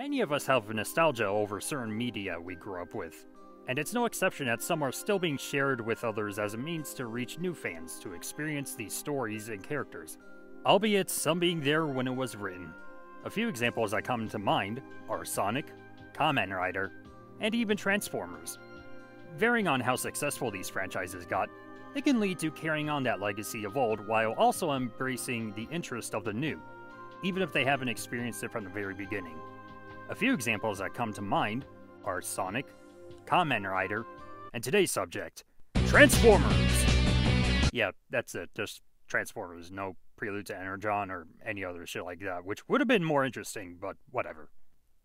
Many of us have nostalgia over certain media we grew up with, and it's no exception that some are still being shared with others as a means to reach new fans to experience these stories and characters, albeit some being there when it was written. A few examples that come to mind are Sonic, Kamen Rider, and even Transformers. Varying on how successful these franchises got, it can lead to carrying on that legacy of old while also embracing the interest of the new, even if they haven't experienced it from the very beginning. A few examples that come to mind are Sonic, Kamen Rider, and today's subject, Transformers! Yeah, that's it, just Transformers, no prelude to Energon or any other shit like that, which would have been more interesting, but whatever.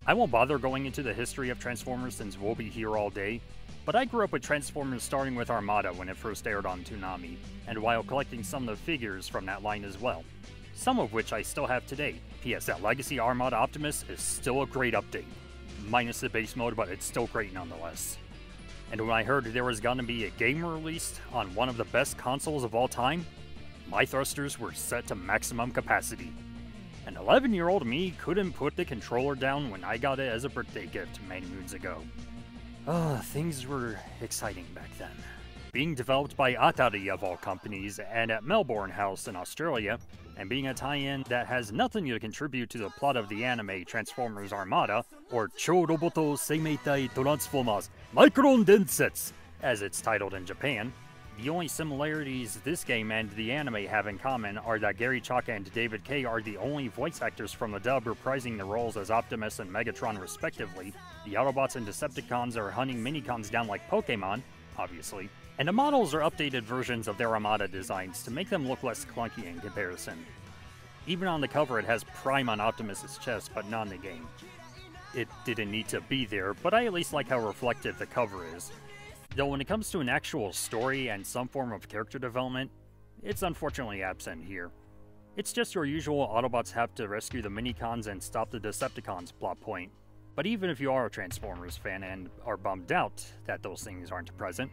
I won't bother going into the history of Transformers since we'll be here all day, but I grew up with Transformers starting with Armada when it first aired on Toonami, and while collecting some of the figures from that line as well, some of which I still have today. P.S. that Legacy Armada Optimus is still a great update, minus the base mode, but it's still great nonetheless. And when I heard there was gonna be a game released on one of the best consoles of all time, my thrusters were set to maximum capacity. An 11-year-old me couldn't put the controller down when I got it as a birthday gift many moons ago. Things were exciting back then. Being developed by Atari of all companies and at Melbourne House in Australia, and being a tie-in that has nothing to contribute to the plot of the anime Transformers Armada, or Choroboto Seimeitai Transformers Micron Densetsu, as it's titled in Japan. The only similarities this game and the anime have in common are that Gary Chaka and David Kay are the only voice actors from the dub reprising their roles as Optimus and Megatron respectively. The Autobots and Decepticons are hunting Minicons down like Pokemon, obviously, and the models are updated versions of their Armada designs to make them look less clunky in comparison. Even on the cover it has Prime on Optimus' chest, but not in the game. It didn't need to be there, but I at least like how reflective the cover is. Though when it comes to an actual story and some form of character development, it's unfortunately absent here. It's just your usual Autobots have to rescue the Minicons and stop the Decepticons plot point. But even if you are a Transformers fan and are bummed out that those things aren't present,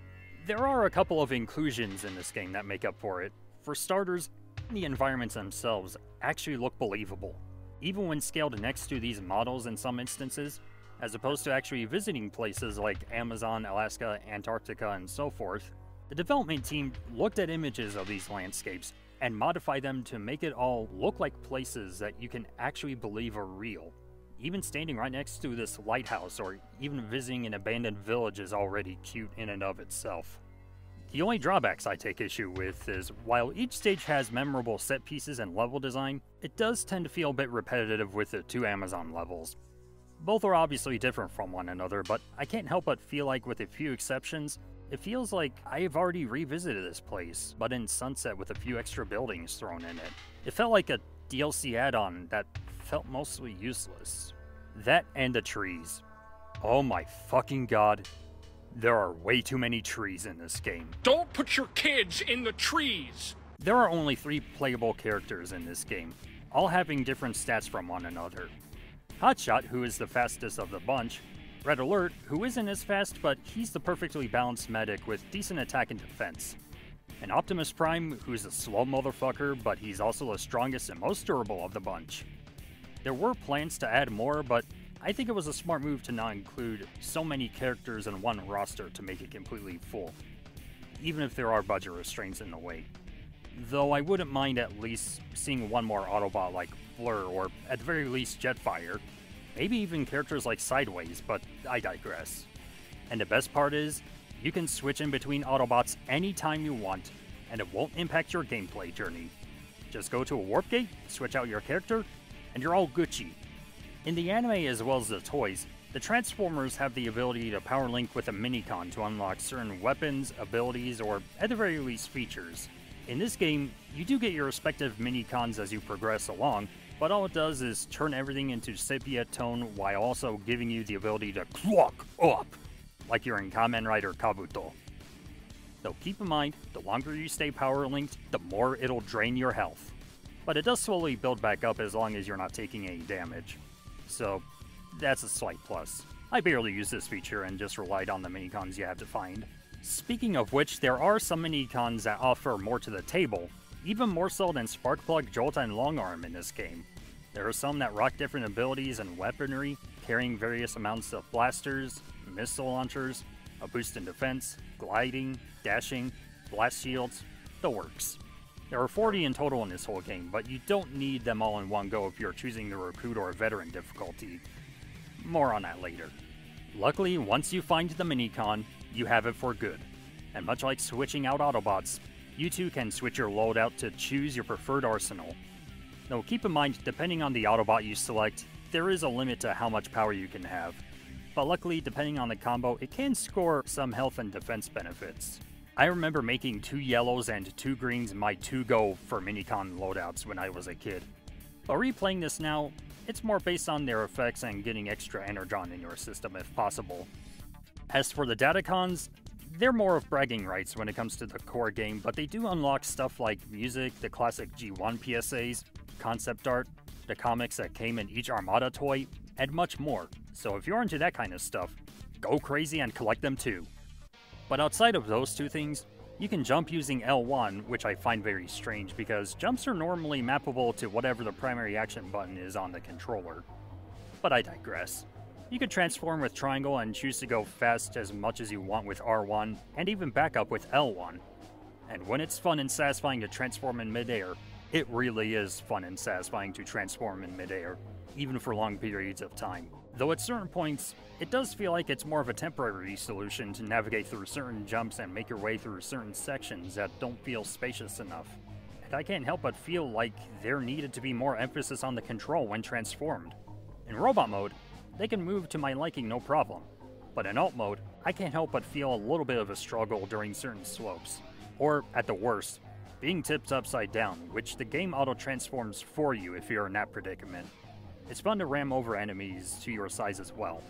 there are a couple of inclusions in this game that make up for it. For starters, the environments themselves actually look believable, even when scaled next to these models in some instances, as opposed to actually visiting places like Amazon, Alaska, Antarctica, and so forth. The development team looked at images of these landscapes and modified them to make it all look like places that you can actually believe are real. Even standing right next to this lighthouse or even visiting an abandoned village is already cute in and of itself. The only drawbacks I take issue with is, while each stage has memorable set pieces and level design, it does tend to feel a bit repetitive with the two Amazon levels. Both are obviously different from one another, but I can't help but feel like, with a few exceptions, it feels like I have already revisited this place, but in Sunset with a few extra buildings thrown in it. It felt like a DLC add-on that felt mostly useless. That and the trees. Oh my fucking god. There are way too many trees in this game. Don't put your kids in the trees! There are only 3 playable characters in this game, all having different stats from one another. Hotshot, who is the fastest of the bunch, Red Alert, who isn't as fast, but he's the perfectly balanced medic with decent attack and defense. And Optimus Prime, who's a slow motherfucker, but he's also the strongest and most durable of the bunch. There were plans to add more, but I think it was a smart move to not include so many characters in one roster to make it completely full, even if there are budget restraints in the way. Though I wouldn't mind at least seeing one more Autobot like Fleur, or at the very least Jetfire, maybe even characters like Sideways, but I digress. And the best part is, you can switch in between Autobots anytime you want, and it won't impact your gameplay journey. Just go to a warp gate, switch out your character, and you're all Gucci. In the anime as well as the toys, the Transformers have the ability to power link with a Minicon to unlock certain weapons, abilities, or at the very least features. In this game, you do get your respective Minicons as you progress along, but all it does is turn everything into sepia tone while also giving you the ability to clock up, like you're in Kamen Rider Kabuto. Though keep in mind, the longer you stay power linked, the more it'll drain your health. But it does slowly build back up as long as you're not taking any damage. So, that's a slight plus. I barely use this feature and just relied on the Minicons you have to find. Speaking of which, there are some Minicons that offer more to the table, even more so than Sparkplug, Jolt, and Longarm in this game. There are some that rock different abilities and weaponry, carrying various amounts of blasters, missile launchers, a boost in defense, gliding, dashing, blast shields, the works. There are 40 in total in this whole game, but you don't need them all in one go if you're choosing the Recruit or Veteran difficulty. More on that later. Luckily, once you find the minicon, you have it for good. And much like switching out Autobots, you too can switch your loadout to choose your preferred arsenal. Though keep in mind, depending on the Autobot you select, there is a limit to how much power you can have. But luckily, depending on the combo, it can score some health and defense benefits. I remember making 2 yellows and 2 greens my to-go for minicon loadouts when I was a kid. But replaying this now, it's more based on their effects and getting extra energon in your system if possible. As for the Datacons, they're more of bragging rights when it comes to the core game, but they do unlock stuff like music, the classic G1 PSAs, concept art, the comics that came in each Armada toy, and much more. So if you're into that kind of stuff, go crazy and collect them too. But outside of those two things, you can jump using L1, which I find very strange because jumps are normally mappable to whatever the primary action button is on the controller. But I digress. You can transform with triangle and choose to go fast as much as you want with R1, and even back up with L1. And when it's fun and satisfying to transform in midair, it really is fun and satisfying to transform in midair, even for long periods of time. Though at certain points, it does feel like it's more of a temporary solution to navigate through certain jumps and make your way through certain sections that don't feel spacious enough. And I can't help but feel like there needed to be more emphasis on the control when transformed. In robot mode, they can move to my liking no problem, but in alt mode, I can't help but feel a little bit of a struggle during certain slopes. Or, at the worst, being tipped upside down, which the game auto-transforms for you if you're in that predicament. It's fun to ram over enemies to your size as well.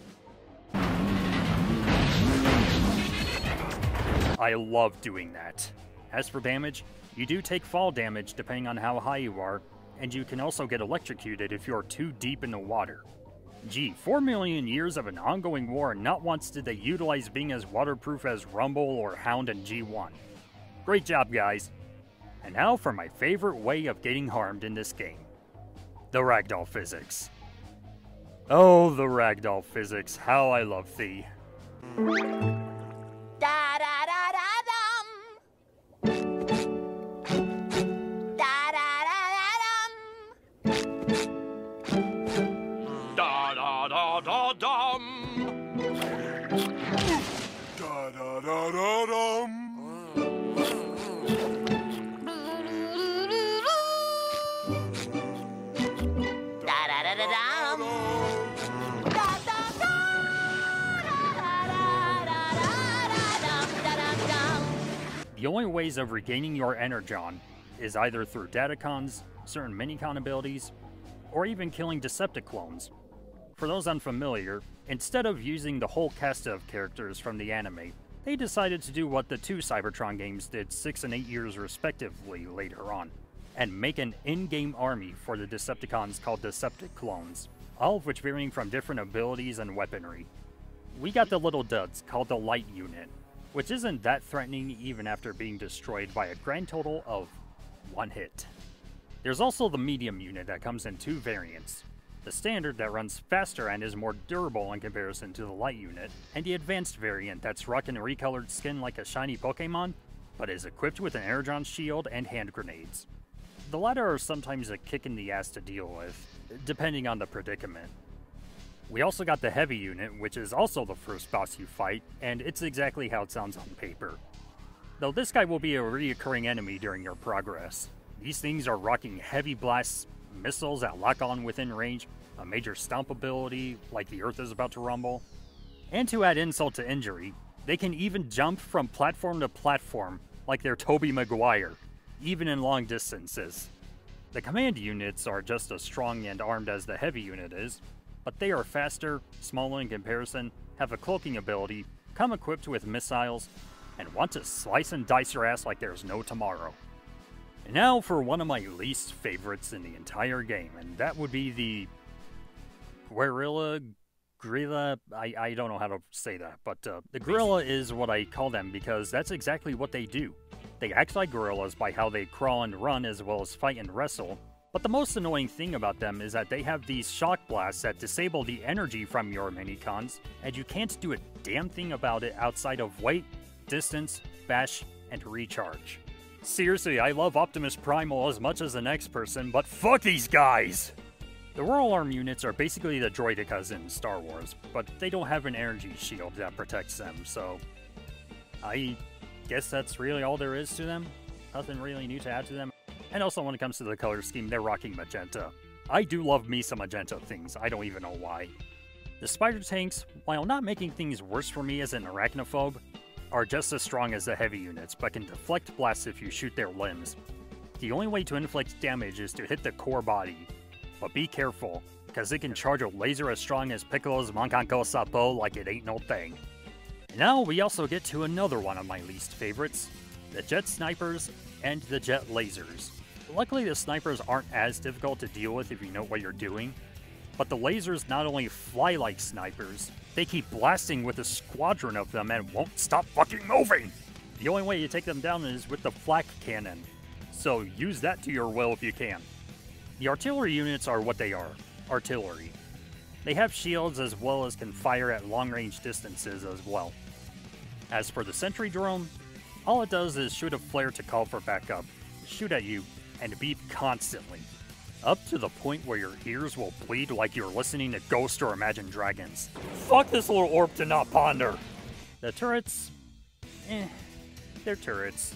I love doing that. As for damage, you do take fall damage depending on how high you are, and you can also get electrocuted if you're too deep in the water. Gee, 4 million years of an ongoing war, and not once did they utilize being as waterproof as Rumble or Hound and G1. Great job, guys. And now for my favorite way of getting harmed in this game. The ragdoll physics. Oh, the ragdoll physics, how I love thee. Da da da da dum. Da da da da dum. Da da da da dum. Da da da da dum. Da da da da dum. Da da da da dum. The only ways of regaining your energon is either through Datacons, certain minicon abilities, or even killing Decepticlones. For those unfamiliar, instead of using the whole cast of characters from the anime, they decided to do what the 2 Cybertron games did 6 and 8 years respectively later on, and make an in-game army for the Decepticons called Decepticlones, all of which varying from different abilities and weaponry. We got the little duds called the Light Unit, which isn't that threatening even after being destroyed by a grand total of 1 hit. There's also the Medium Unit that comes in 2 variants. The Standard that runs faster and is more durable in comparison to the Light Unit, and the Advanced variant that's rocking a recolored skin like a shiny Pokemon, but is equipped with an Energon shield and hand grenades. The latter are sometimes a kick in the ass to deal with, depending on the predicament. We also got the Heavy Unit, which is also the first boss you fight, and it's exactly how it sounds on paper. Though this guy will be a reoccurring enemy during your progress. These things are rocking heavy blasts, missiles that lock on within range, a major stomp ability, like the earth is about to rumble. And to add insult to injury, they can even jump from platform to platform, like they're Tobey Maguire, even in long distances. The command units are just as strong and armed as the heavy unit is, but they are faster, smaller in comparison, have a cloaking ability, come equipped with missiles, and want to slice and dice your ass like there's no tomorrow. And now for one of my least favorites in the entire game, and that would be the Guerrilla. I don't know how to say that, but the Guerrilla is what I call them because that's exactly what they do. They act like gorillas by how they crawl and run as well as fight and wrestle, But the most annoying thing about them is that they have these shock blasts that disable the energy from your minicons, and you can't do a damn thing about it outside of wait, distance, bash, and recharge. Seriously, I love Optimus Primal as much as the next person, but fuck these guys! The Royal Arm units are basically the Droidekas in Star Wars, but they don't have an energy shield that protects them, so I guess that's really all there is to them. Nothing really new to add to them. And also when it comes to the color scheme, they're rocking magenta. I do love me some magenta things, I don't even know why. The spider tanks, while not making things worse for me as an arachnophobe, are just as strong as the heavy units, but can deflect blasts if you shoot their limbs. The only way to inflict damage is to hit the core body, but be careful, because it can charge a laser as strong as Piccolo's Mankanko Sapo like it ain't no thing. Now we also get to another one of my least favorites, the jet snipers and the jet lasers. Luckily the snipers aren't as difficult to deal with if you know what you're doing, but the lasers not only fly like snipers, they keep blasting with a squadron of them and won't stop fucking moving! The only way you take them down is with the flak cannon, so use that to your will if you can. The artillery units are what they are, artillery. They have shields as well as can fire at long-range distances as well. As for the sentry drone, all it does is shoot a flare to call for backup, shoot at you, and beep constantly. Up to the point where your ears will bleed like you're listening to Ghost or Imagine Dragons. Fuck this little orb to not ponder! The turrets, they're turrets.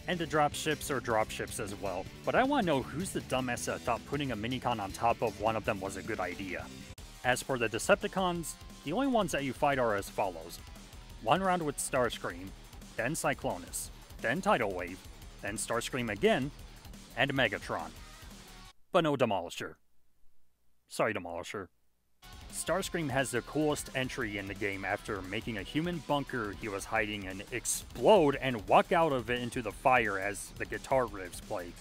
And the dropships are dropships as well. But I want to know who's the dumbass that thought putting a minicon on top of one of them was a good idea. As for the Decepticons, the only ones that you fight are as follows. One round with Starscream, then Cyclonus, then Tidal Wave, then Starscream again, and Megatron. But no Demolisher. Sorry, Demolisher. Starscream has the coolest entry in the game after making a human bunker he was hiding in explode and walk out of it into the fire as the guitar riffs play.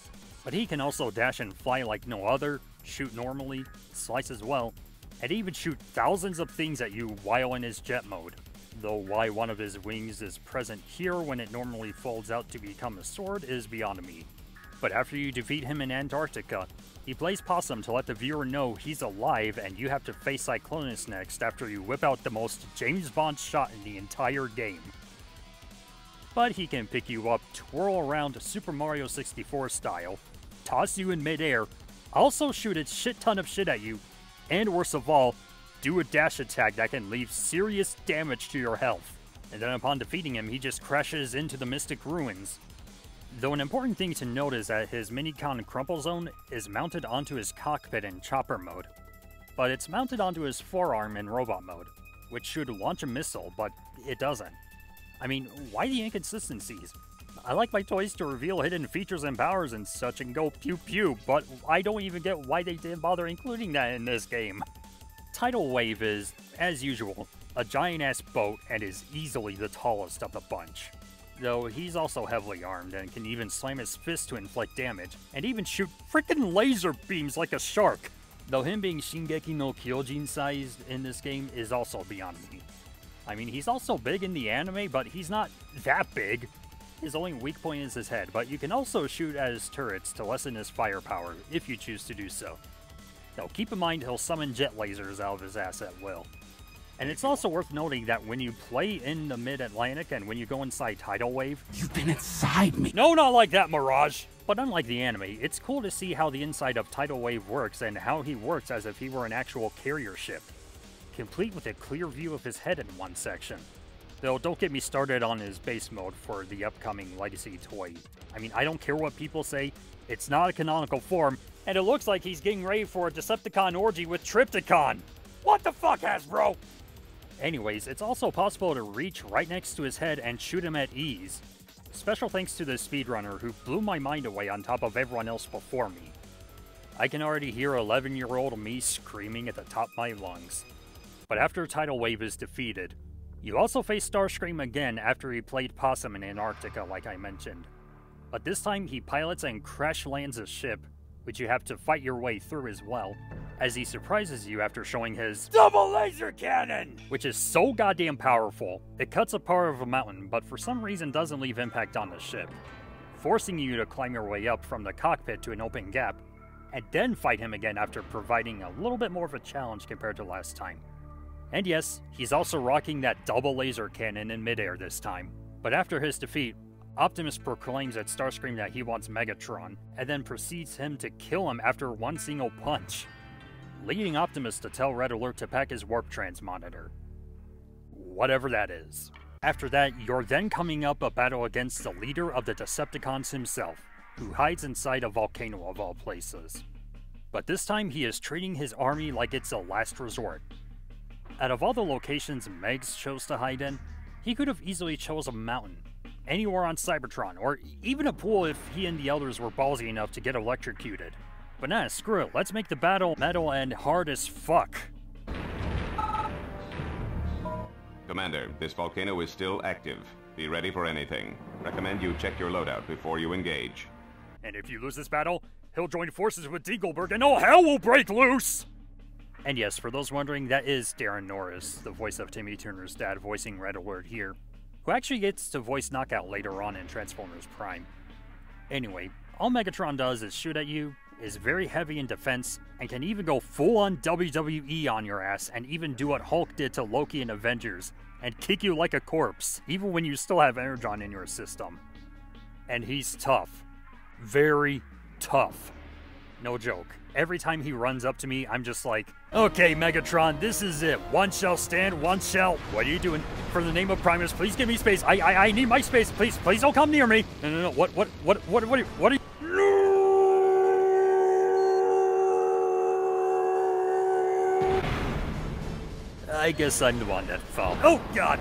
But he can also dash and fly like no other, shoot normally, slice as well, and even shoot thousands of things at you while in his jet mode. Though why one of his wings is present here when it normally folds out to become a sword is beyond me. But after you defeat him in Antarctica, he plays possum to let the viewer know he's alive and you have to face Cyclonus next after you whip out the most James Bond shot in the entire game. But he can pick you up, twirl around Super Mario 64 style, toss you in midair, also shoot a shit ton of shit at you, and worst of all, do a dash attack that can leave serious damage to your health. And then upon defeating him, he just crashes into the Mystic Ruins. Though an important thing to note is that his minicon Crumple Zone is mounted onto his cockpit in chopper mode, but it's mounted onto his forearm in robot mode, which should launch a missile, but it doesn't. I mean, why the inconsistencies? I like my toys to reveal hidden features and powers and such and go pew pew, but I don't even get why they didn't bother including that in this game. Tidal Wave is, as usual, a giant-ass boat and is easily the tallest of the bunch. Though he's also heavily armed and can even slam his fist to inflict damage, and even shoot frickin' laser beams like a shark. Though him being Shingeki no Kyojin sized in this game is also beyond me. I mean, he's also big in the anime, but he's not that big. His only weak point is his head, but you can also shoot at his turrets to lessen his firepower, if you choose to do so. Though keep in mind he'll summon jet lasers out of his ass at will. And it's also worth noting that when you play in the Mid-Atlantic and when you go inside Tidal Wave... You've been inside me! No, not like that, Mirage! But unlike the anime, it's cool to see how the inside of Tidal Wave works and how he works as if he were an actual carrier ship, complete with a clear view of his head in one section. Though don't get me started on his base mode for the upcoming Legacy toy. I mean, I don't care what people say, it's not a canonical form, and it looks like he's getting ready for a Decepticon orgy with Trypticon! What the fuck, Hasbro? Anyways, it's also possible to reach right next to his head and shoot him at ease. Special thanks to the speedrunner who blew my mind away on top of everyone else before me. I can already hear 11-year-old me screaming at the top of my lungs. But after Tidal Wave is defeated, you also face Starscream again after he played possum in Antarctica like I mentioned. But this time he pilots and crash lands a ship, which you have to fight your way through as well, as he surprises you after showing his double laser cannon, which is so goddamn powerful. It cuts a part of a mountain, but for some reason doesn't leave impact on the ship, forcing you to climb your way up from the cockpit to an open gap, and then fight him again after providing a little bit more of a challenge compared to last time. And yes, he's also rocking that double laser cannon in midair this time. But after his defeat, Optimus proclaims at Starscream that he wants Megatron, and then proceeds him to kill him after one single punch, leading Optimus to tell Red Alert to pack his warp transmonitor. Whatever that is. After that, you're then coming up a battle against the leader of the Decepticons himself, who hides inside a volcano of all places. But this time he is treating his army like it's a last resort. Out of all the locations Megs chose to hide in, he could have easily chose a mountain, anywhere on Cybertron, or even a pool if he and the Elders were ballsy enough to get electrocuted. But nah, screw it, let's make the battle metal and hard as fuck. Commander, this volcano is still active. Be ready for anything. Recommend you check your loadout before you engage. And if you lose this battle, he'll join forces with Dingleberg and all hell will break loose! And yes, for those wondering, that is Darren Norris, the voice of Timmy Turner's dad, voicing Red Alert here, who actually gets to voice Knockout later on in Transformers Prime. Anyway, all Megatron does is shoot at you, is very heavy in defense, and can even go full-on WWE on your ass, and even do what Hulk did to Loki in Avengers, and kick you like a corpse, even when you still have Energon in your system. And he's tough. Very tough. No joke. Every time he runs up to me, I'm just like, okay, Megatron, this is it. One shall stand, one shall... What are you doing? For the name of Primus, please give me space. I need my space. Please don't come near me. No. What are you... I guess I'm the one that fell. Oh, God!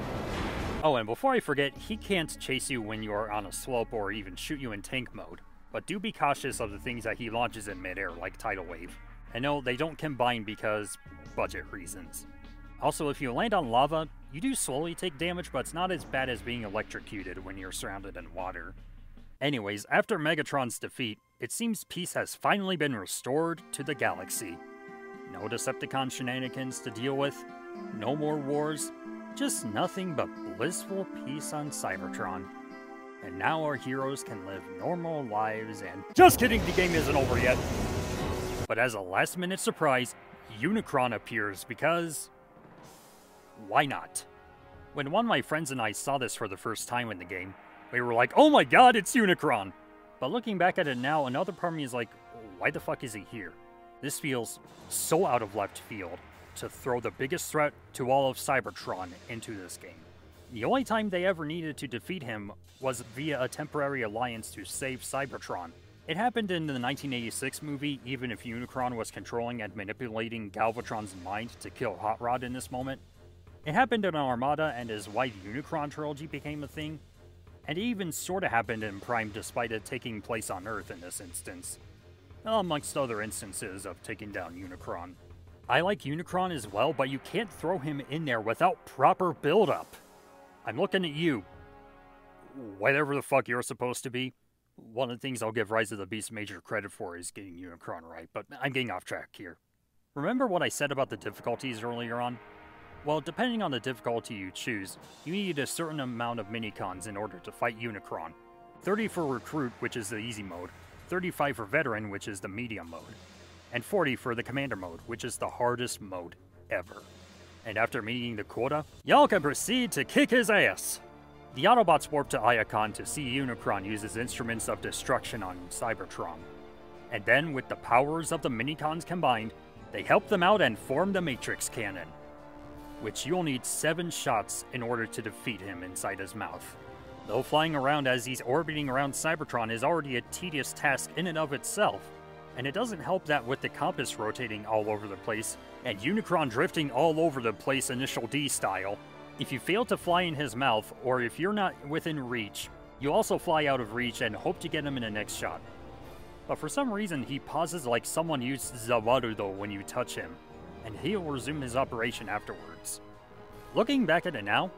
Oh, and before I forget, he can't chase you when you're on a slope or even shoot you in tank mode. But do be cautious of the things that he launches in midair, like Tidal Wave. And no, they don't combine because budget reasons. Also, if you land on lava, you do slowly take damage, but it's not as bad as being electrocuted when you're surrounded in water. Anyways, after Megatron's defeat, it seems peace has finally been restored to the galaxy. No Decepticon shenanigans to deal with, no more wars, just nothing but blissful peace on Cybertron. And now our heroes can live normal lives and... Just kidding, the game isn't over yet! But as a last-minute surprise, Unicron appears because... why not? When one of my friends and I saw this for the first time in the game, we were like, oh my god, it's Unicron! But looking back at it now, another part of me is like, why the fuck is he here? This feels so out of left field to throw the biggest threat to all of Cybertron into this game. The only time they ever needed to defeat him was via a temporary alliance to save Cybertron. It happened in the 1986 movie, even if Unicron was controlling and manipulating Galvatron's mind to kill Hot Rod in this moment. It happened in Armada and his White Unicron trilogy became a thing. And it even sorta happened in Prime despite it taking place on Earth in this instance. Amongst other instances of taking down Unicron. I like Unicron as well, but you can't throw him in there without proper build-up. I'm looking at you. Whatever the fuck you're supposed to be. One of the things I'll give Rise of the Beast major credit for is getting Unicron right, but I'm getting off track here. Remember what I said about the difficulties earlier on? Well, depending on the difficulty you choose, you need a certain amount of minicons in order to fight Unicron. 30 for Recruit, which is the easy mode, 35 for Veteran, which is the medium mode, and 40 for the Commander mode, which is the hardest mode ever. And after meeting the quota, y'all can proceed to kick his ass! The Autobots warp to Iacon to see Unicron use his instruments of destruction on Cybertron. And then, with the powers of the minicons combined, they help them out and form the Matrix Cannon, which you'll need 7 shots in order to defeat him inside his mouth. Though flying around as he's orbiting around Cybertron is already a tedious task in and of itself, and it doesn't help that with the compass rotating all over the place, and Unicron drifting all over the place Initial D style, if you fail to fly in his mouth, or if you're not within reach, you also fly out of reach and hope to get him in the next shot. But for some reason he pauses like someone used Zawarudo when you touch him, and he'll resume his operation afterwards. Looking back at it now,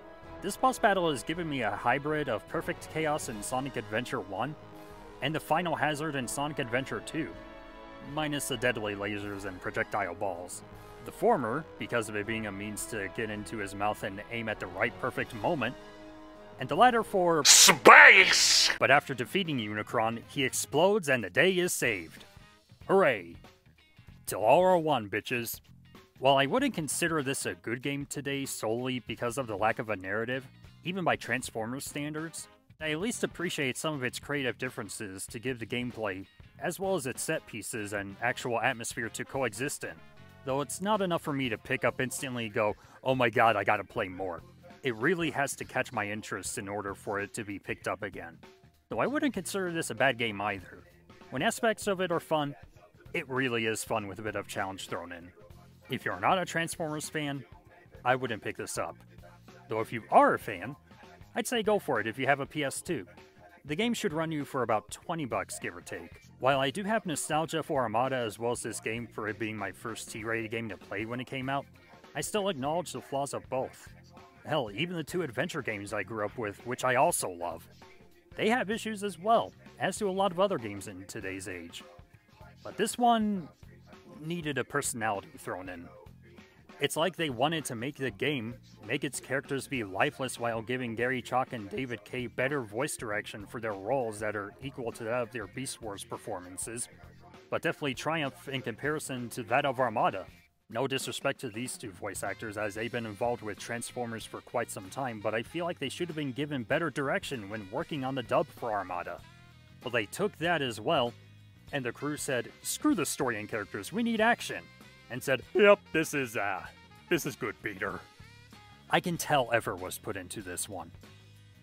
this boss battle has given me a hybrid of Perfect Chaos in Sonic Adventure 1, and the Final Hazard in Sonic Adventure 2, minus the deadly lasers and projectile balls. The former, because of it being a means to get into his mouth and aim at the right perfect moment, and the latter for space! But after defeating Unicron, he explodes and the day is saved. Hooray! Till all are one, bitches. While I wouldn't consider this a good game today solely because of the lack of a narrative, even by Transformers standards, I at least appreciate some of its creative differences to give the gameplay, as well as its set pieces and actual atmosphere to coexist in. Though it's not enough for me to pick up instantly and go, oh my god, I gotta play more. It really has to catch my interest in order for it to be picked up again. Though I wouldn't consider this a bad game either. When aspects of it are fun, it really is fun with a bit of challenge thrown in. If you're not a Transformers fan, I wouldn't pick this up. Though if you are a fan, I'd say go for it if you have a PS2. The game should run you for about $20, give or take. While I do have nostalgia for Armada as well as this game for it being my first T-rated game to play when it came out, I still acknowledge the flaws of both. Hell, even the two adventure games I grew up with, which I also love. They have issues as well, as do a lot of other games in today's age. But this one needed a personality thrown in. It's like they wanted to make the game, make its characters be lifeless while giving Gary Chalk and David Kay better voice direction for their roles that are equal to that of their Beast Wars performances, but definitely triumph in comparison to that of Armada. No disrespect to these two voice actors as they've been involved with Transformers for quite some time, but I feel like they should have been given better direction when working on the dub for Armada. But they took that as well, and the crew said, screw the story and characters, we need action. And said, yep, this is good, Peter. I can tell effort was put into this one.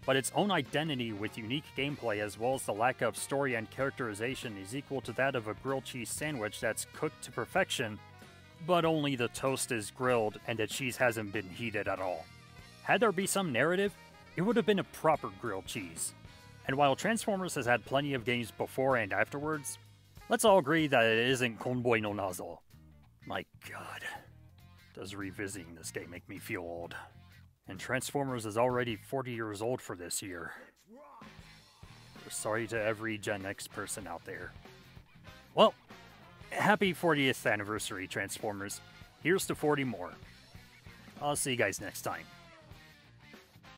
But its own identity with unique gameplay as well as the lack of story and characterization is equal to that of a grilled cheese sandwich that's cooked to perfection, but only the toast is grilled and the cheese hasn't been heated at all. Had there be some narrative, it would have been a proper grilled cheese. And while Transformers has had plenty of games before and afterwards, let's all agree that it isn't Convoy no Nazo. My god, does revisiting this game make me feel old. And Transformers is already 40 years old for this year. Sorry to every Gen X person out there. Well, happy 40th anniversary, Transformers. Here's to 40 more. I'll see you guys next time.